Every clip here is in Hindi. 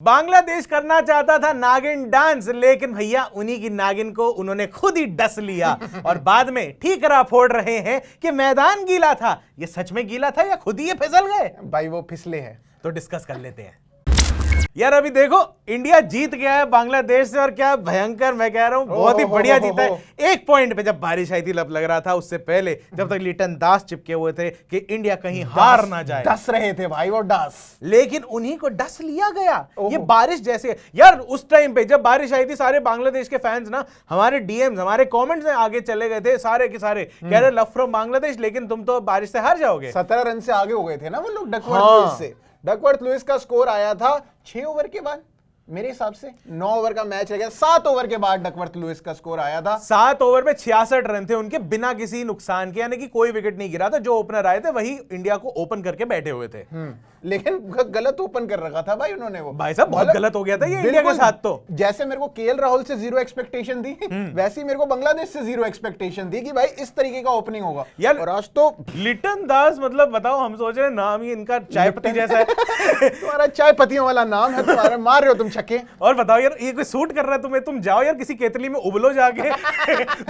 बांग्लादेश करना चाहता था नागिन डांस, लेकिन भैया उन्हीं की नागिन को उन्होंने खुद ही डस लिया और बाद में ठीकरा फोड़ रहे हैं कि मैदान गीला था। ये सच में गीला था या खुद ही ये फिसल गए? भाई वो फिसले हैं। तो डिस्कस कर लेते हैं। यार अभी देखो इंडिया जीत गया है बांग्लादेश से, और क्या भयंकर, मैं कह रहा हूं बहुत ही बढ़िया जीता है। एक पॉइंट पे जब बारिश आई थी लग रहा था, उससे पहले जब तक लिटन दास चिपके हुए थे कि इंडिया कहीं हार ना जाए, डस रहे थे भाई वो डस, लेकिन उन्हीं को डस लिया गया। ये बारिश जैसे यार उस टाइम पे जब बारिश आई थी, सारे बांग्लादेश के फैंस ना हमारे डीएम्स, हमारे कमेंट्स में आगे चले गए थे, सारे के सारे कह रहे लव फ्रॉम बांग्लादेश, लेकिन तुम तो बारिश से हार जाओगे। 17 रन से आगे हो गए थे ना वो लोग डकवर्थ लुइस से। डकवर्थ लुइस का स्कोर आया था 6 ओवर के बाद, मेरे हिसाब से 9 ओवर का मैच रह गया, 7 ओवर के बाद डकवर्थ लुइस का स्कोर आया था। 7 ओवर में 66 रन थे उनके, बिना किसी नुकसान के, यानी कि कोई विकेट नहीं गिरा था। जो ओपनर आए थे वही इंडिया को ओपन करके बैठे हुए थे। लेकिन गलत ओपन कर रखा था भाई उन्होंने। वो भाई साहब बहुत गलत हो गया था ये इंडिया के साथ। तो जैसे मेरे को केएल राहुल से 0 एक्सपेक्टेशन थी, वैसे ही मेरे को बांग्लादेश से 0 एक्सपेक्टेशन थी कि भाई इस तरीके का ओपनिंग होगा यार। और आज तो लिटन दास, मतलब बताओ, हम सोच रहे नाम ही इनका चाय पत्ती जैसा है। तुम्हारा चाय पत्तियों वाला नाम है तुम्हारा, मार रहे हो तुम छक्के। और बताओ यार ये कोई सूट कर रहा है तुम्हें? तुम जाओ यार किसी केतली में उबलो जाके,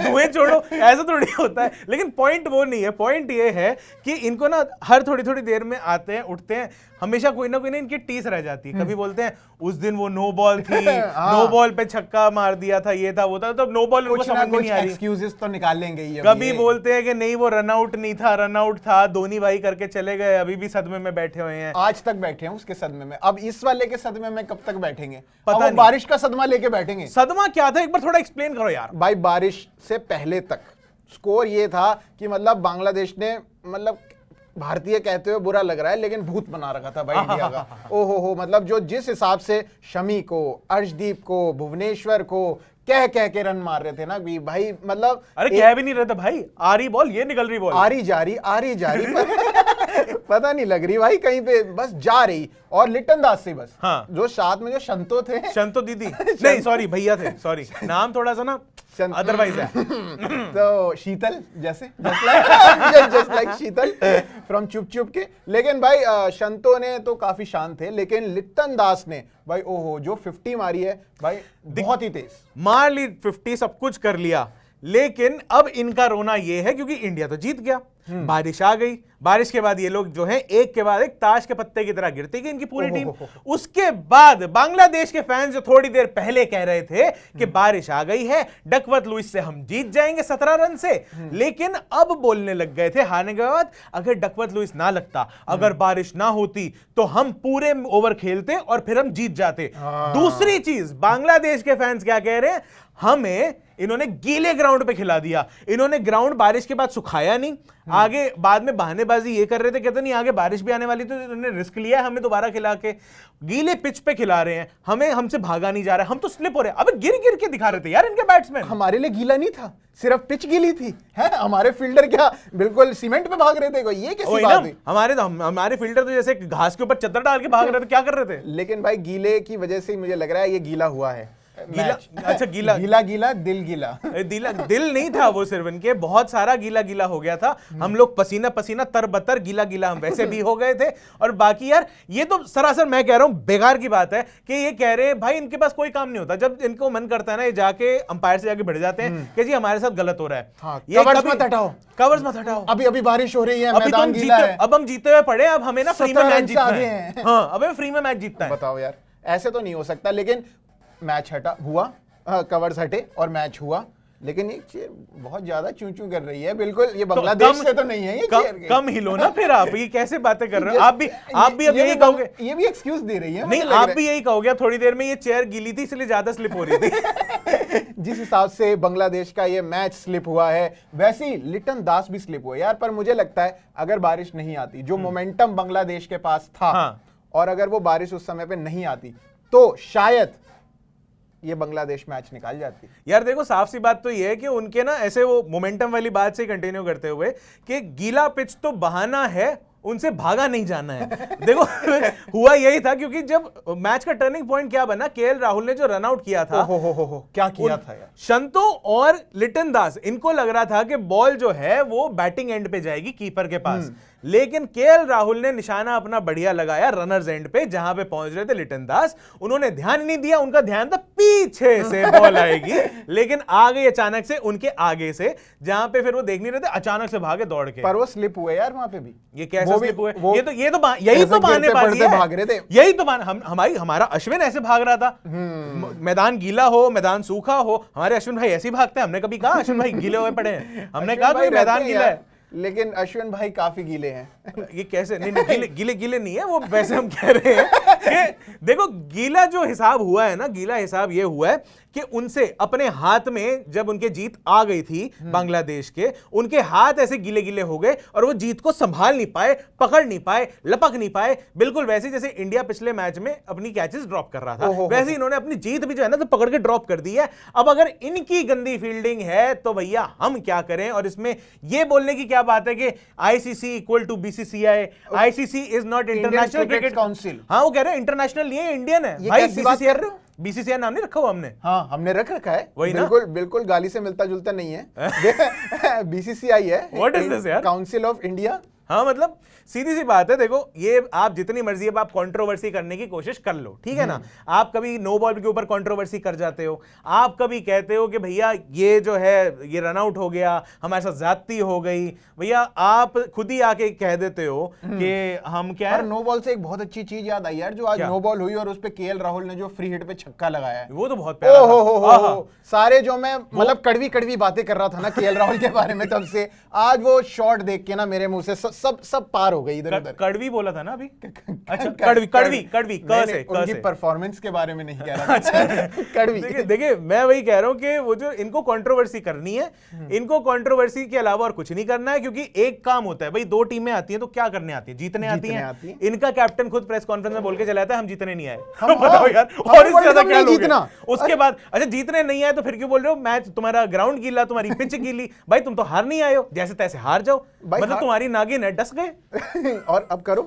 धुएं छोड़ो, ऐसा थोड़ी होता है। लेकिन पॉइंट वो नहीं है, पॉइंट ये है कि इनको ना हर थोड़ी थोड़ी देर में आते हैं, उठते हैं, हमेशा कोई ना कोई ना इनकी टीस रह जाती है। कभी बोलते हैं उस दिन वो नो बॉल थी, नो बॉल पे छक्का मार दिया था, ये था वो था, तो नो बॉल उनको समझ में नहीं आ रही। एक्सक्यूजेस तो निकाल लेंगे ये। कभी बोलते हैं कि नहीं वो रन आउट नहीं था, रन आउट था, धोनी भाई करके चले गए, अभी भी सदमे में बैठे हुए हैं। आज तक बैठे हैं उसके सदमे में। अब इस वाले के सदमे में कब तक बैठेंगे? पता नहीं। बारिश का सदमा लेके बैठेंगे। सदमा क्या था एक बार थोड़ा एक्सप्लेन करो यार। भाई बारिश से पहले तक स्कोर ये था कि मतलब बांग्लादेश ने, मतलब भारतीय कहते हुए बुरा लग रहा है लेकिन भूत बना रखा था भाई इंडिया का। ओहो, मतलब जो जिस हिसाब से शमी को, अर्शदीप को, भुवनेश्वर को कह के रन मार रहे थे ना भाई, मतलब अरे कह भी नहीं रहे थे भाई, आ रही बॉल, ये निकल रही बॉल, आ रही जा रही पता नहीं लग रही भाई कहीं पे, बस जा रही। और लिटन दास से बस, हाँ। जो साथ में जो शंतो थे, शंतो दीदी नहीं सॉरी भैया थे, सॉरी नाम थोड़ा सा ना अदरवाइज है। तो शीतल जैसे जस्ट लाइक शीतल फ्रॉम चुप के। लेकिन भाई शंतो ने तो काफी शांत थे, लेकिन लिटन दास ने भाई ओहो जो 50 मारी है भाई, बहुत ही तेज मार ली 50, सब कुछ कर लिया। लेकिन अब इनका रोना ये है क्योंकि इंडिया तो जीत गया, बारिश आ गई, बारिश के बाद ये लोग जो हैं एक के बाद एक ताश के पत्ते की तरह गिरती गई इनकी पूरी टीम। उसके बाद बांग्लादेश के फैंस जो थोड़ी देर पहले कह रहे थे कि बारिश आ गई है, डकवर्थ लुइस से हम जीत जाएंगे 17 रन से, लेकिन अब बोलने लग गए थे हारने के बाद, अगर डकवर्थ लुइस ना लगता, अगर बारिश ना होती तो हम पूरे ओवर खेलते और फिर हम जीत जाते। दूसरी चीज, बांग्लादेश के फैंस क्या कह रहे हैं, हमें इन्होंने गीले ग्राउंड पे खिला दिया, इन्होंने ग्राउंड बारिश के बाद सुखाया नहीं, आगे बाद में बहानेबाजी ये कर रहे थे, कहते नहीं आगे बारिश भी आने वाली, तो इन्होंने रिस्क लिया है हमें दोबारा खिला के, गीले पिच पे खिला रहे हैं हमें, हमसे भागा नहीं जा रहा है, हम तो स्लिप हो रहे हैं। अबे गिर के दिखा रहे थे यार इनके बैट्समैन। हमारे लिए गीला नहीं था, सिर्फ पिच गीली थी है, हमारे फील्डर क्या बिल्कुल सीमेंट पे भाग रहे थे, ये कैसी बात है? हमारे फील्डर तो जैसे घास के ऊपर चद्दर डाल के भाग रहे थे, क्या कर रहे थे? लेकिन भाई गीले की वजह से मुझे लग रहा है ये गीला हुआ है। गीला, अच्छा गीला दिल गीला दिल नहीं था वो, सिर्फ इनके बहुत सारा गीला हो गया था। हम लोग पसीना तरबतर गीला हम वैसे भी हो गए थे। और बाकी यार ये तो सरासर मैं कह रहा हूं बेकार की बात है कि ये कह रहे हैं भाई इनके पास कोई काम नहीं होता, जब इनको मन करता है ना ये जाके अंपायर से जाके भिड़ जाते हैं कि जी हमारे साथ गलत हो रहा है। हाँ, ये कवर्स मत हटाओ, अभी बारिश हो रही है, मैदान गीला है, अब हम जीते हुए पड़े, अब हमें ना फ्री में मैच जीतना है। हाँ, अब हमें फ्री में मैच जीतना है। बताओ यार ऐसे तो नहीं हो सकता। लेकिन मैच हुआ, कवर्स हटे और मैच हुआ, लेकिन एक चेयर बहुत ज्यादा चूं कर रही है, बिल्कुल ये बांग्लादेश से तो नहीं है ये चेयर। कम हिलो ना फिर, आप ये कैसे बातें कर रहे हो? आप भी अब यही कहोगे, ये भी एक्सक्यूज दे रही है। नहीं आप भी यही कहोगे थोड़ी देर में ये चेयर गीली थी इसलिए ज्यादा स्लिप हो रही थी। जिस हिसाब से बांग्लादेश का ये मैच स्लिप हुआ है, वैसे ही लिटन दास भी स्लिप हुआ यार। पर मुझे लगता है अगर बारिश नहीं आती, जो मोमेंटम बांग्लादेश के पास था, और अगर वो बारिश उस समय पे नहीं आती तो शायद ये बांग्लादेश मैच निकाल जाती। यार देखो साफ सी बात तो ये है कि उनके ना ऐसे वो मोमेंटम वाली बात से कंटिन्यू करते हुए कि गीला पिच तो बहाना है, उनसे भागा नहीं जाना है। देखो हुआ यही था, क्योंकि जब मैच का टर्निंग पॉइंट क्या बना, केएल राहुल ने जो रन आउट किया था, क्या किया था यार। शंतो और लिटन दास, इनको लग रहा था कि बॉल जो है वो बैटिंग एंड पे जाएगी कीपर के पास, लेकिन केएल राहुल ने निशाना अपना बढ़िया लगाया रनर्स एंड पे, जहां पे पहुंच रहे थे लिटन दास। उन्होंने ध्यान नहीं दिया, उनका ध्यान था पीछे से बॉल आएगी, लेकिन आ गई अचानक से उनके आगे से, जहां पे फिर वो देख नहीं रहे थे, अचानक से भागे दौड़ के। पर वो स्लिप हुए यार वहां पे भी। ये कैसे स्लिप हुए? ये तो यही तो बहानेबाजी है, भाग रहे थे। यही तो हमारा अश्विन ऐसे भाग रहा था, मैदान गीला हो मैदान सूखा हो, हमारे अश्विन भाई ऐसे ही भागते हैं। हमने कभी कहा अश्विन भाई गीले हुए पड़े हैं? हमने कहा भाई मैदान गीला है, लेकिन अश्विन भाई काफी गीले हैं। ये कैसे? नहीं गीले नहीं है वो, वैसे हम कह रहे हैं कि देखो गीला जो हिसाब हुआ है ना, गीला हिसाब ये हुआ है कि उनसे अपने हाथ में जब उनके जीत आ गई थी बांग्लादेश के, उनके हाथ ऐसे गीले गीले हो गए और वो जीत को संभाल नहीं पाए, पकड़ नहीं पाए, लपक नहीं पाए। बिल्कुल वैसे जैसे इंडिया पिछले मैच में अपनी कैचेस ड्रॉप कर रहा था, वैसे इन्होंने अपनी जीत भी जो है ना तो पकड़ के ड्रॉप कर दी है। अब अगर इनकी गंदी फील्डिंग है तो भैया हम क्या करें? और इसमें ये बोलने की क्या बात है कि ICC equal to BCCI, ICC is not International Cricket Council. हाँ वो कह रहे हैं इंटरनेशनल नहीं है, इंडियन है भाई। बीसीसीआई नाम नहीं रखा हुआ हमने? हाँ हमने रख रखा है, वही बिल्कुल बिल्कुल गाली से मिलता जुलता नहीं है। बीसीसीआई है, व्हाट इज दिस यार? Council of India. हाँ मतलब सीधी सी बात है, देखो ये आप जितनी मर्जी अब आप कंट्रोवर्सी करने की कोशिश कर लो, ठीक है ना। आप कभी नो बॉल के ऊपर कंट्रोवर्सी कर जाते हो, आप कभी कहते हो कि भैया ये जो है ये रन आउट हो गया, हमारे साथ ज्यादती हो गई। भैया आप खुद ही आके कह देते हो कि हम क्या है। नो बॉल से एक बहुत अच्छी चीज याद आई यार, जो आज नो बॉल हुई और उस पे केएल राहुल ने जो फ्री हिट पे छक्का लगाया है, वो तो बहुत प्यारा था। सारे जो मैं मतलब कड़वी कड़वी बातें कर रहा था ना केएल राहुल के बारे में, तब से आज वो शॉट देख के ना मेरे मुंह से सब पार हो गई इधर उधर। कड़वी बोला था ना अभी? अच्छा कड़वी उनकी परफॉर्मेंस के बारे में नहीं कह रहा। अच्छा कड़वी। देखिए मैं वही कह रहा हूं कि वो जो इनको कंट्रोवर्सी करनी है, इनको कंट्रोवर्सी के अलावा और कुछ नहीं करना है, क्योंकि एक काम होता है भाई, दो टीमें आती हैं तो क्या करने आती है? जीतने आती हैं। इनका कैप्टन खुद प्रेस कॉन्फ्रेंस में बोल के चला था हम जीतने नहीं आए। बताओ यार, और इससे ज्यादा क्या जीतना? उसके बाद अच्छा जीतने नहीं आए तो फिर क्यों बोल रहे हो मैच तुम्हारा ग्राउंड गीला, तुम्हारी पिच गीली? भाई तुम तो हार नहीं आए हो, जैसे तैसे हार जाओ, मतलब तुम्हारी नागिन है, डस गए। और अब करो,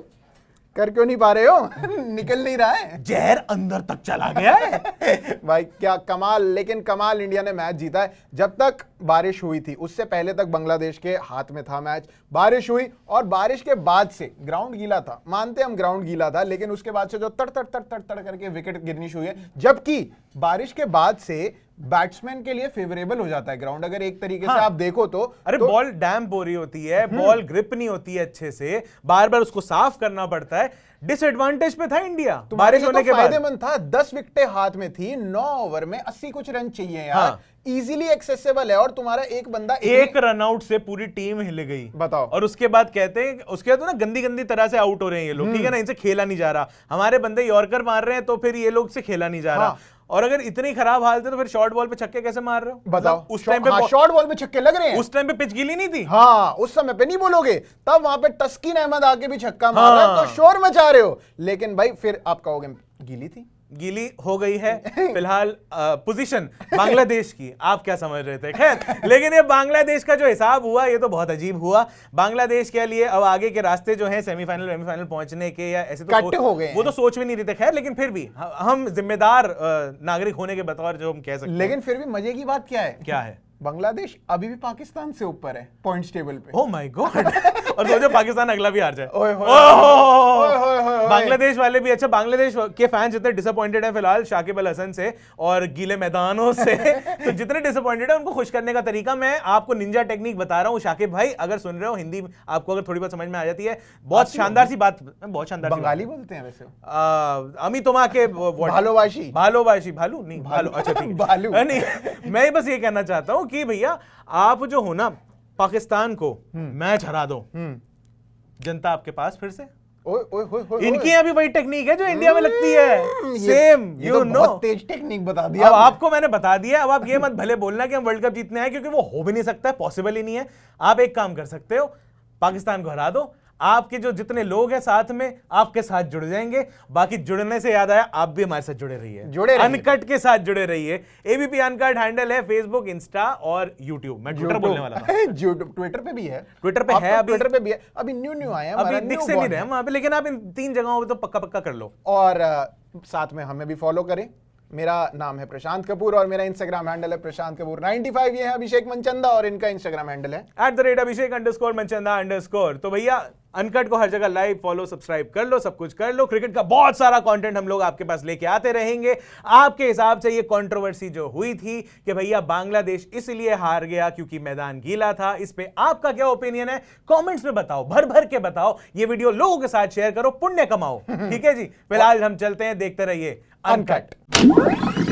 कर क्यों नहीं पा रहे हो? निकल नहीं रहा है, जहर अंदर तक चला गया है। भाई क्या कमाल, लेकिन कमाल इंडिया ने मैच जीता है। जब तक बारिश हुई थी उससे पहले तक बांग्लादेश के हाथ में था मैच, बारिश हुई और बारिश के बाद से ग्राउंड गीला था, मानते हम ग्राउंड गीला था, लेकिन उसके बाद से जो तड़ तड़ तड़ तड़ तड़ करके विकेट गिरनी शुरू हुई है, जबकि बारिश के बाद से बैट्समैन के लिए फेवरेबल हो जाता है ग्राउंड, अगर एक तरीके से आप देखो तो। अरे बॉल डैम्प हो रही होती है, बॉल ग्रिप नहीं होती है अच्छे से, बार बार उसको साफ करना पड़ता है। डिसएडवांटेज पे था इंडिया बारिश होने के बाद। फायदेमंद था, 10 विकेटें हाथ में थी, 9 ओवर में 80 कुछ रन चाहिए यार, इजीली एक्सेसिबल है, और तुम्हारा एक बंदा एक रन आउट से पूरी टीम हिल गई। बताओ। और उसके बाद कहते हैं, उसके बाद तो ना गंदी गंदी तरह से आउट हो रहे हैं ये लोग, ठीक है ना, इनसे खेला नहीं जा रहा। हमारे बंदे यॉर्कर मार रहे हैं तो फिर ये लोग से खेला नहीं जा रहा। और अगर इतनी खराब हालत है तो फिर शॉर्ट बॉल पे छक्के कैसे मार रहे हो? बताओ। उस टाइम पे शॉर्ट बॉल पे छक्के लग रहे हैं, उस टाइम पे पिच गीली नहीं थी। हाँ उस समय पे नहीं बोलोगे, तब वहां पे तस्कीन अहमद आके भी छक्का मार रहा है तो शोर मचा रहे हो, लेकिन भाई फिर आप कहोगे गीली थी, गीली हो गई है। फिलहाल पोजीशन बांग्लादेश की, आप क्या समझ रहे थे? खैर, लेकिन ये बांग्लादेश का जो हिसाब हुआ ये तो बहुत अजीब हुआ। बांग्लादेश के लिए अब आगे के रास्ते जो हैं सेमीफाइनल सेमीफाइनल पहुंचने के या ऐसे तो हो गए, वो तो सोच भी नहीं रहे थे। खैर, लेकिन फिर भी हम जिम्मेदार नागरिक होने के बतौर जो हम कह सकते हैं। लेकिन फिर भी मजे की बात क्या है? बांग्लादेश अभी भी पाकिस्तान से ऊपर है पॉइंट्स टेबल पे। Oh my God. और सोचो पाकिस्तान अगला भी हार जाए। बांग्लादेश वाले भी, अच्छा बांग्लादेश के फैंस जितने डिसअपॉइंटेड हैं फिलहाल शाकिब अल हसन से और गीले मैदानों से, तो जितने डिसअपॉइंटेड है उनको खुश करने का तरीका मैं आपको निंजा टेक्निक बता रहा हूँ। शाकिब भाई अगर सुन रहे हो, हिंदी आपको अगर थोड़ी बहुत समझ में आ जाती है, बहुत शानदार सी बात, बहुत शानदार। बंगाली बोलते हैं वैसे अमी तुम्हा के भालोबाशी भालू नहीं भालू, अच्छा ठीक भालू नहीं। मैं बस ये कहना चाहता हूँ कि भैया आप जो हो ना, पाकिस्तान को मैच हरा दो, जनता आपके पास फिर से। इनकी यहाँ भी वही टेक्निक है जो इंडिया में लगती है, same, you know. Tej technique बता दिया अब आपको मैंने बता दिया। अब आप ये मत भले बोलना कि हम वर्ल्ड कप जीतने आए, क्योंकि वो हो भी नहीं सकता है, पॉसिबल ही नहीं है। आप एक काम कर सकते हो, पाकिस्तान को हरा दो, आपके जो जितने लोग हैं साथ में आपके साथ जुड़ जाएंगे। बाकी जुड़ने से याद आया, आप भी हमारे साथ जुड़े रहिए, अनकट के साथ जुड़े रहिए। एबीपी अनकट हैंडल है फेसबुक, इंस्टा और यूट्यूब। मैं ट्विटर बोलने वाला था, ट्विटर पे भी है, ट्विटर पे है, ट्विटर पे भी है। अभी न्यू आए हैं, अभी दिख से नहीं रहे वहां पे, लेकिन आप इन 3 जगहों पे तो पक्का कर लो। और साथ में हमें भी फॉलो करें। मेरा नाम है प्रशांत कपूर और मेरा इंस्टाग्राम हैंडल है प्रशांत कपूर 95। ये है अभिषेक मनचंदा और इनका इंस्टाग्राम हैंडल है @अभिषेक_मनचंदा_। तो भैया अनकट को हर जगह लाइक, फॉलो, सब्सक्राइब कर लो, सब कुछ कर लो। क्रिकेट का बहुत सारा कंटेंट हम लोग आपके पास लेके आते रहेंगे। आपके हिसाब से ये कंट्रोवर्सी जो हुई थी कि भैया बांग्लादेश इसलिए हार गया क्योंकि मैदान गीला था, इस पे आपका क्या ओपिनियन है कमेंट्स में बताओ, भर भर के बताओ। ये वीडियो लोगों के साथ शेयर करो, पुण्य कमाओ। ठीक है जी, फिलहाल हम चलते हैं, देखते रहिए अनकट।